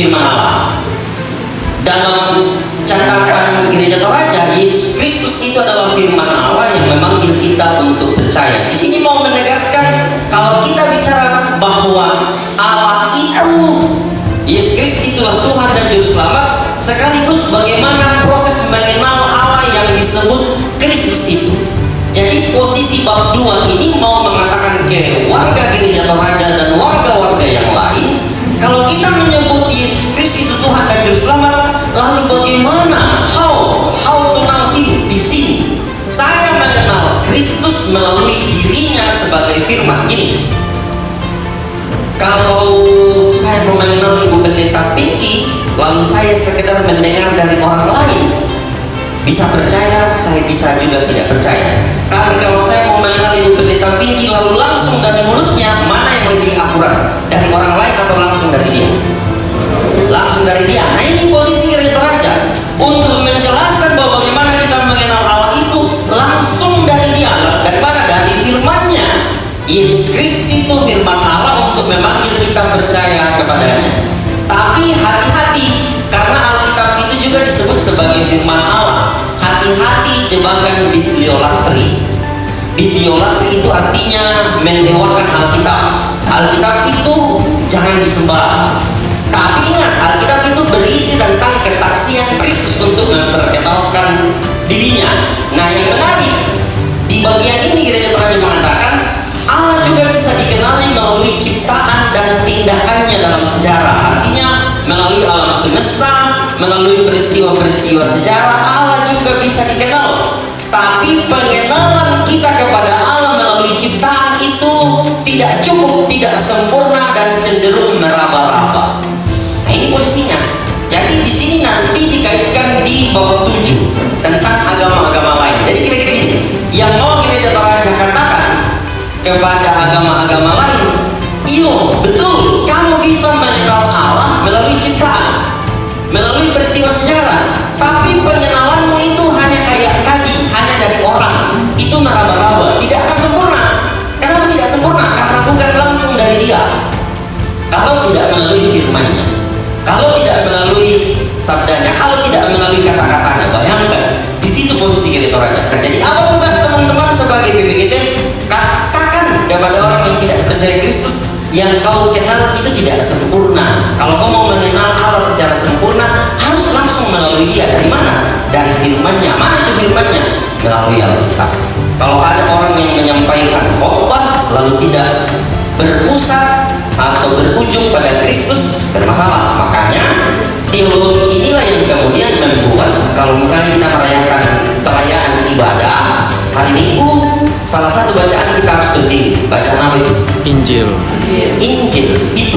firman Allah. Dalam catatan Gereja Toraja, Yesus Kristus itu adalah firman Allah yang memanggil kita untuk percaya. Di sini mau menegaskan kalau kita bicara bahwa Allah itu, Yesus Kristus itulah Tuhan dan Juru Selamat, sekaligus bagaimana proses mengenal Allah yang disebut Kristus itu. Jadi posisi bab 2 ini mau mengatakan ke warga Gereja Toraja dan warga-warga yang lain, kalau kita menyebut Yesus Kristus itu Tuhan dan Juru Selamat, lalu bagaimana? How to know Him di sini? Saya mengenal Kristus melalui dirinya sebagai firman ini. Kalau saya mau mengenal Ibu Pendeta Pinky, lalu saya sekedar mendengar dari orang lain, bisa percaya, saya bisa juga tidak percaya. Tapi kalau saya mau mengenal Ibu Pendeta Pinky lalu langsung dari mulutnya, mana yang lebih akurat? Dari orang lain atau langsung dari dia? Langsung dari dia. Nah, ini posisi Gereja Toraja untuk menjelaskan bahwa bagaimana kita mengenal Allah itu langsung dari dia. Dari mana? Dari firman-Nya. Yesus Kristus itu firman Allah untuk memanggil kita percaya kepadanya. Tapi hati-hati, karena Alkitab itu juga disebut sebagai firman Allah. Hati-hati jebakan bibliolatri. Bibliolatri itu artinya mendewakan Alkitab. Alkitab itu jangan disembah. Tapi ingat, Alkitab itu berisi tentang kesaksian Kristus untuk memperkenalkan dirinya. Nah, yang menarik di bagian ini Gereja Toraja mengatakan Allah juga bisa dikenali melalui ciptaan dan tindakannya dalam sejarah. Artinya melalui alam semesta, melalui peristiwa-peristiwa sejarah, Allah juga bisa dikenal. Tapi pengenalan kita kepada Allah melalui ciptaan itu tidak cukup, tidak sempurna, dan cenderung meraba-raba. Nah, ini posisinya. Jadi di sini nanti dikaitkan di bab 7 tentang agama-agama lain. Jadi kira-kira ini yang mau Gereja Toraja katakan kepada agama-agama lain, iyo betul, kamu bisa mengenal Allah melalui ciptaan, melalui peristiwa sejarah, tapi pengenalanmu itu hanya kayak tadi, hanya dari orang, itu meraba-raba, tidak akan sempurna. Kenapa tidak sempurna? Karena bukan langsung dari dia. Kalau tidak melalui firman-Nya, kalau tidak melalui sabdanya, kalau tidak melalui kata-katanya, bayangkan di situ posisi Gereja Toraja. Jadi apa tugas teman-teman sebagai PPGT? Katakan kepada orang yang tidak percaya Kristus, yang kau kenal itu tidak sempurna. Kalau kau mau mengenal Allah secara sempurna, harus langsung melalui dia. Dari mana? Dari firman-Nya. Mana itu firman-Nya? Melalui Alkitab. Kalau ada orang yang menyampaikan khotbah lalu tidak berpusat atau berujung pada Kristus, bermasalah. Makanya teologi inilah yang kemudian membuat kalau misalnya kita merayakan perayaan ibadah hari Minggu, salah satu bacaan kita harus berdiri. Bacaan apa itu? Injil. Injil. Itu